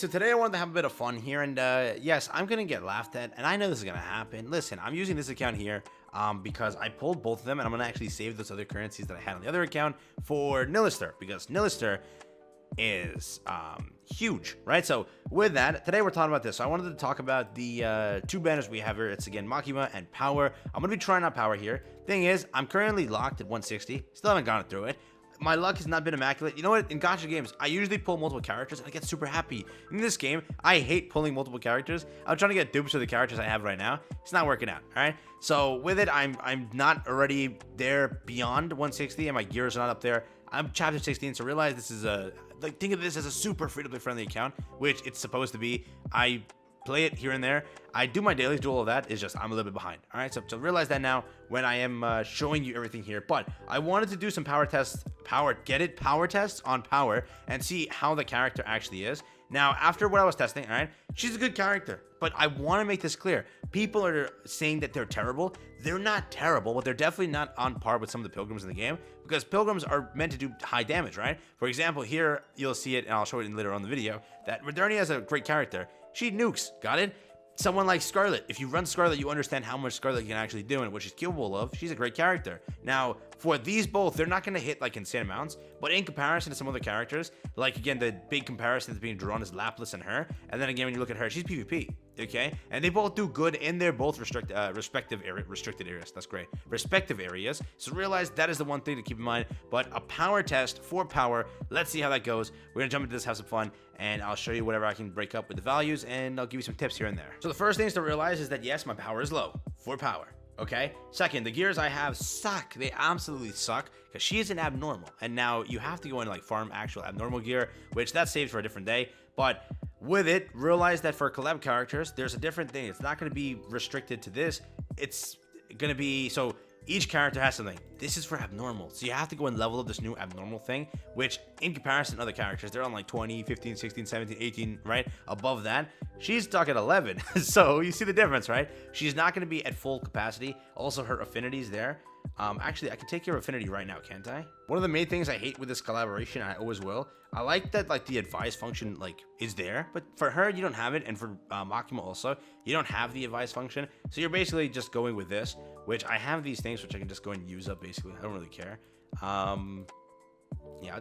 so today I wanted to have a bit of fun here, and yes, I'm gonna get laughed at, and I know this is gonna happen. Listen, I'm using this account here because I pulled both of them, and I'm gonna actually save those other currencies that I had on the other account for Nilister, because Nilister is huge, right? So with that, today we're talking about this. So I wanted to talk about the two banners we have here. It's again Makima and Power. I'm gonna be trying out Power here. Thing is, I'm currently locked at 160. Still haven't gone through it. My luck has not been immaculate. You know what? In gacha games, I usually pull multiple characters and I get super happy. In this game, I hate pulling multiple characters. I'm trying to get dupes of the characters I have right now. It's not working out, all right? So with it, I'm not already there beyond 160 and my gears are not up there. I'm chapter 16, so realize this is think of this as a super free-to-play friendly account, which it's supposed to be. I play it here and there. I do my dailies, do all of that. It's just I'm a little bit behind. All right, so realize that now when I am showing you everything here. But I wanted to do some power tests, power tests on Power and see how the character actually is. Now, after what I was testing, all right, she's a good character, but I want to make this clear. People are saying that they're terrible. They're not terrible, but they're definitely not on par with some of the pilgrims in the game, because pilgrims are meant to do high damage, right? For example, here you'll see it, and I'll show it later on in the video, that Modernia is a great character. She nukes, got it? Someone like Scarlet, if you run Scarlet, you understand how much Scarlet can actually do and what she's capable of. She's a great character. Now, for these both, they're not going to hit like insane amounts, but in comparison to some other characters, like again, the big comparison that's being drawn is Lapis and her, and then again, when you look at her, she's PvP, okay? And they both do good in their both restricted areas. That's great. Respective areas. So realize that is the one thing to keep in mind. But a power test for Power. Let's see how that goes. We're gonna jump into this, have some fun, and I'll show you whatever I can break up with the values, and I'll give you some tips here and there. So the first things to realize is that yes, my power is low for Power. Okay. Second, the gears I have suck. They absolutely suck because she is an abnormal, and now you have to go into like farm actual abnormal gear, which that saves for a different day. But with it, realize that for collab characters, there's a different thing. It's not going to be restricted to this. It's going to be so. Each character has something. This is for abnormal. So you have to go and level up this new abnormal thing, which in comparison to other characters, they're on like 20, 15, 16, 17, 18, right? Above that, she's stuck at 11. So you see the difference, right? She's not going to be at full capacity. Also, her affinities there. Actually, I can take your affinity right now, can't I? One of the main things I hate with this collaboration, and I always will, I like that like the advice function like is there, but for her you don't have it, and for Makima also, you don't have the advice function. So you're basically just going with this, which I have these things which I can just go and use up basically. I don't really care. Yeah,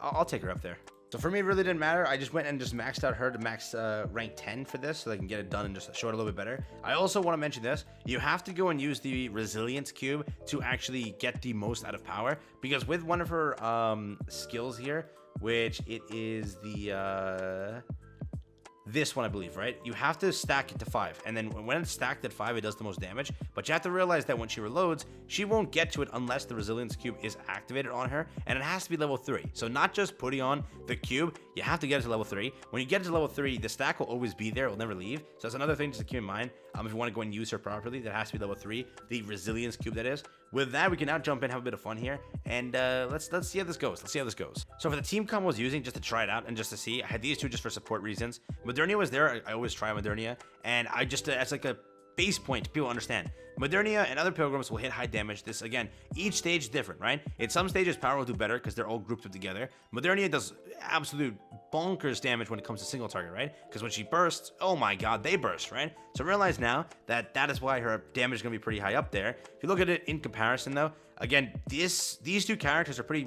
I'll take her up there. So for me, it really didn't matter. I just went and just maxed out her to max rank 10 for this, so I can get it done and just show it a little bit better. I also want to mention this. You have to go and use the resilience cube to actually get the most out of Power, because with one of her skills here, which it is the this one, I believe, right? You have to stack it to 5, and then when it's stacked at 5, it does the most damage. But you have to realize that when she reloads, she won't get to it unless the resilience cube is activated on her, and it has to be level 3. So not just putting on the cube, you have to get it to level 3. When you get it to level 3, the stack will always be there, it will never leave. So that's another thing just to keep in mind. If you want to go and use her properly, that has to be level 3, the resilience cube, that is. With that, we can now jump in, have a bit of fun here, and let's see how this goes. Let's see how this goes. So for the team combo I was using, just to try it out and just to see, I had these two just for support reasons. Modernia was there. I always try Modernia, and I just as like a base point, people understand. Modernia and other pilgrims will hit high damage. This, again, each stage is different, right? In some stages, Power will do better because they're all grouped up together. Modernia does absolute bonkers damage when it comes to single target, right? Because when she bursts, oh my god, they burst, right? So realize now that that is why her damage is going to be pretty high up there. If you look at it in comparison, though, again, these two characters are pretty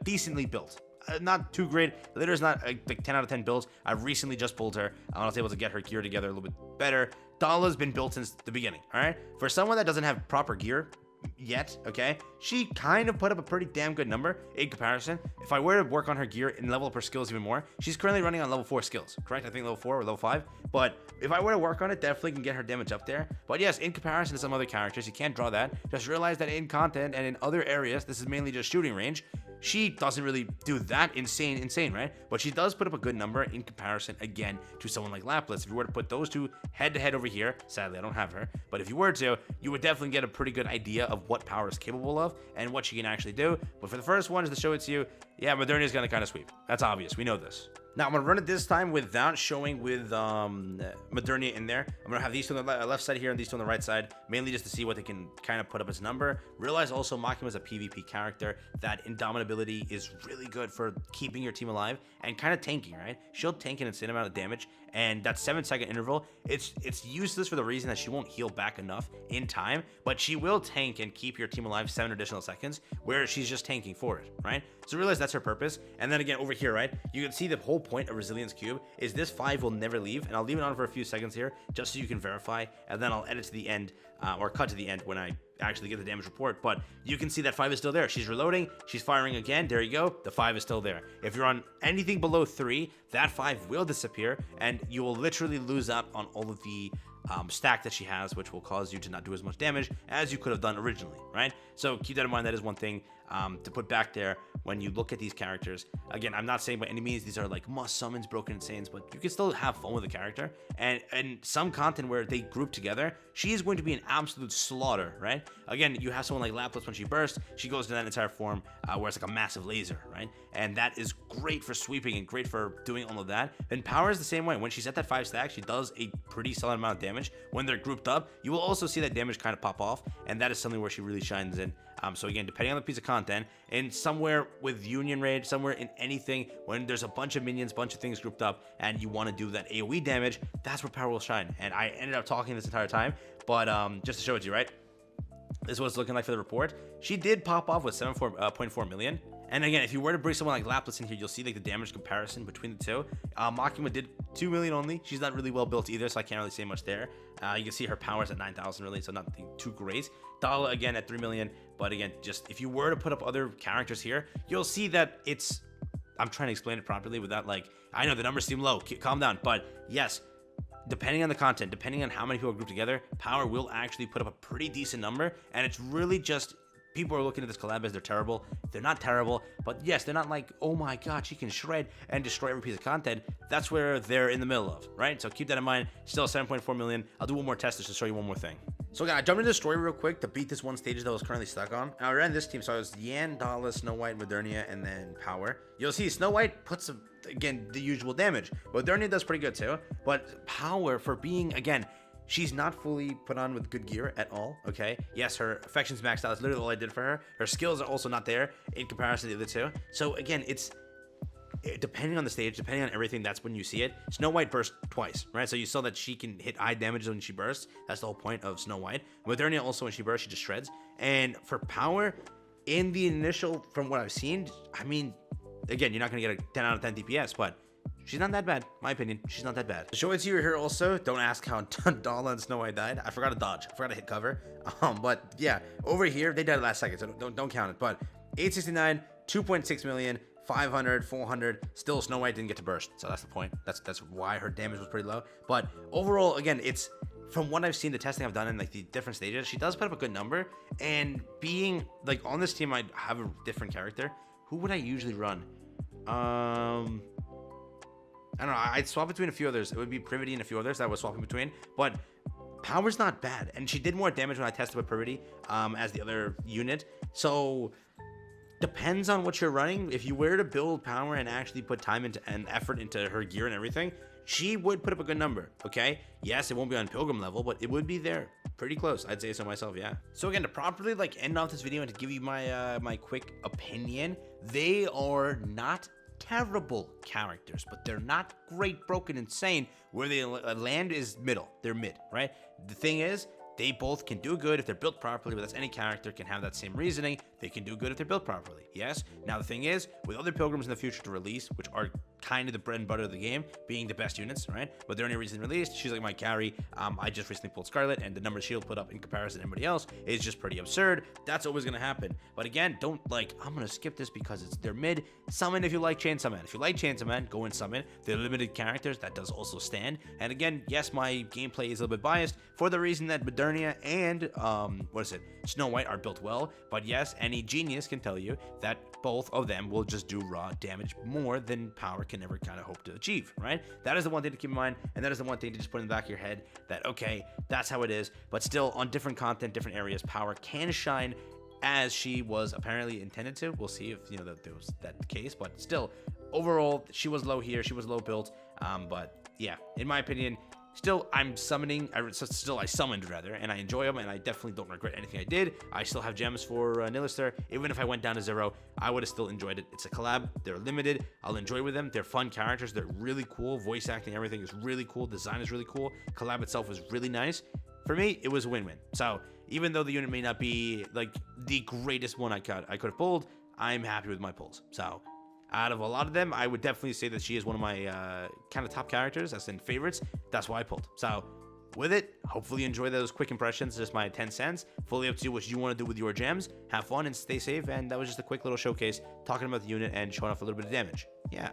decently built. Not too great. Litter's not like 10 out of 10 builds. I recently just pulled her. I was able to get her gear together a little bit better. Dala's been built since the beginning, all right? For someone that doesn't have proper gear yet, okay, she kind of put up a pretty damn good number in comparison. If I were to work on her gear and level up her skills even more, she's currently running on level 4 skills, correct? I think level 4 or level 5. But if I were to work on it, definitely can get her damage up there. But yes, in comparison to some other characters, you can't draw that. Just realize that in content and in other areas, this is mainly just shooting range, she doesn't really do that insane, right? But she does put up a good number in comparison, again, to someone like Lapis. If you were to put those two head to head over here, sadly, I don't have her, but if you were to, you would definitely get a pretty good idea of what Power is capable of and what she can actually do. But for the first one, is to show it to you, yeah, Modernia is going to kind of sweep. That's obvious. We know this. Now I'm gonna run it this time without showing with Modernia in there. I'm gonna have these two on the left side here and these two on the right side, mainly just to see what they can kind of put up as a number. Realize also Makima is a PvP character that indomitability is really good for keeping your team alive and kind of tanking, right? She'll tank an insane amount of damage, and that 7-second interval, it's useless for the reason that she won't heal back enough in time, but she will tank and keep your team alive 7 additional seconds, where she's just tanking for it, right? So realize that's her purpose. And then again over here, right, you can see the whole point of Resilience Cube is this 5 will never leave, and I'll leave it on for a few seconds here just so you can verify, and then I'll edit to the end or cut to the end when I actually get the damage report. But you can see that 5 is still there. She's reloading, she's firing again, there you go, the 5 is still there. If you're on anything below 3, that 5 will disappear, and you will literally lose out on all of the stack that she has, which will cause you to not do as much damage as you could have done originally, right? So keep that in mind. That is one thing to put back there when you look at these characters. Again, I'm not saying by any means these are like must summons, broken insanes, but you can still have fun with the character. And some content where they group together, she is going to be an absolute slaughter, right? Again, you have someone like Lapis when she bursts, she goes to that entire form where it's like a massive laser, right? And that is great for sweeping and great for doing all of that. And Power is the same way. When she's at that 5 stack, she does a pretty solid amount of damage. When they're grouped up, you will also see that damage kind of pop off, and that is something where she really shines in. So again, depending on the piece of content, and somewhere with Union Raid, somewhere in anything, when there's a bunch of minions, bunch of things grouped up, and you want to do that AoE damage, that's where Power will shine. And I ended up talking this entire time, but just to show it to you, right? This is what it's looking like for the report. She did pop off with 7.4 million. And again, if you were to bring someone like Lapis in here, you'll see like the damage comparison between the two. Makima did 2 million only. She's not really well built either, so I can't really say much there. You can see her power's at 9,000 really, so nothing too great. Dala again at 3 million, but again, just if you were to put up other characters here, you'll see that it's, I'm trying to explain it properly without like, I know the numbers seem low, calm down, but yes, depending on the content, depending on how many people group together, Power will actually put up a pretty decent number, and it's really just, people are looking at this collab as they're terrible. They're not terrible, but yes, they're not like, oh my god, she can shred and destroy every piece of content. That's where they're in the middle of, right? So keep that in mind. Still 7.4 million. I'll do one more test just to show you one more thing. So again, I jumped into the story real quick to beat this one stage that I was currently stuck on. And I ran this team, so I was Yan, Dala, Snow White, Modernia, and then Power. You'll see Snow White puts, again, the usual damage. Modernia does pretty good too, but Power, for being, again, she's not fully put on with good gear at all, okay? Yes, her affection's maxed out. That's literally all I did for her. Her skills are also not there in comparison to the other two. So again, it's depending on the stage, depending on everything, that's when you see it. Snow White burst twice, right? So you saw that she can hit high damage when she bursts. That's the whole point of Snow White. Modernia also, when she bursts, she just shreds. And for Power, in the initial, from what I've seen, I mean, again, you're not going to get a 10 out of 10 DPS, but she's not that bad, my opinion. She's not that bad. To show it to you here also, don't ask how Dala and Snow White died. I forgot to dodge. I forgot to hit cover. But yeah, over here, they died last second, so don't count it. But 869, 2.6 million, 500, 400. Still, Snow White didn't get to burst, so that's the point. That's why her damage was pretty low. But overall, again, it's, from what I've seen, the testing I've done in like the different stages, she does put up a good number. And being like on this team, I'd have a different character. Who would I usually run? I don't know. I'd swap between a few others. It would be Privity and a few others that I was swapping between. But Power's not bad, and she did more damage when I tested with Privity as the other unit. So depends on what you're running. If you were to build Power and actually put time into and effort into her gear and everything, she would put up a good number. Okay, yes, it won't be on Pilgrim level, but it would be there, pretty close. I'd say so myself. Yeah. So again, to properly like end off this video and to give you my my quick opinion, they are not terrible characters, but they're not great, broken, insane. Where they land is middle. They're mid, right? The thing is, they both can do good if they're built properly, but that's any character can have that same reasoning. They can do good if they're built properly. Yes. Now the thing is, with other Pilgrims in the future to release, which are kind of the bread and butter of the game, being the best units, right? But they're only recently released. She's like my carry. I just recently pulled Scarlet, and the number she'll put up in comparison to anybody else is just pretty absurd. That's always gonna happen. But again, don't like, I'm gonna skip this because they're mid. Summon if you like Chainsaw Man. If you like Chainsaw Man, go and summon. They're limited characters. That does also stand. And again, yes, my gameplay is a little bit biased for the reason that Modernia and Snow White are built well. But yes, any genius can tell you that both of them will just do raw damage more than Power can ever kind of hope to achieve, right? That is the one thing to keep in mind, and that is the one thing to just put in the back of your head that, okay, that's how it is. But still, on different content, different areas, Power can shine as she was apparently intended to. We'll see if, you know, that was that case, but still, overall, she was low here. She was low built. But yeah, in my opinion, still, I summoned rather, and I enjoy them, and I definitely don't regret anything I did. I still have gems for Nilister. Even if I went down to 0, I would have still enjoyed it. It's a collab. They're limited. I'll enjoy with them. They're fun characters. They're really cool. Voice acting, everything is really cool. Design is really cool. Collab itself is really nice. For me, it was a win-win. So even though the unit may not be like the greatest one I could have pulled, I'm happy with my pulls. So out of a lot of them, I would definitely say that she is one of my kind of top characters, as in favorites. That's why I pulled. So with it, hopefully you enjoy those quick impressions. Just my 10 cents. Fully up to you what you want to do with your gems. Have fun and stay safe. And that was just a quick little showcase talking about the unit and showing off a little bit of damage. Yeah.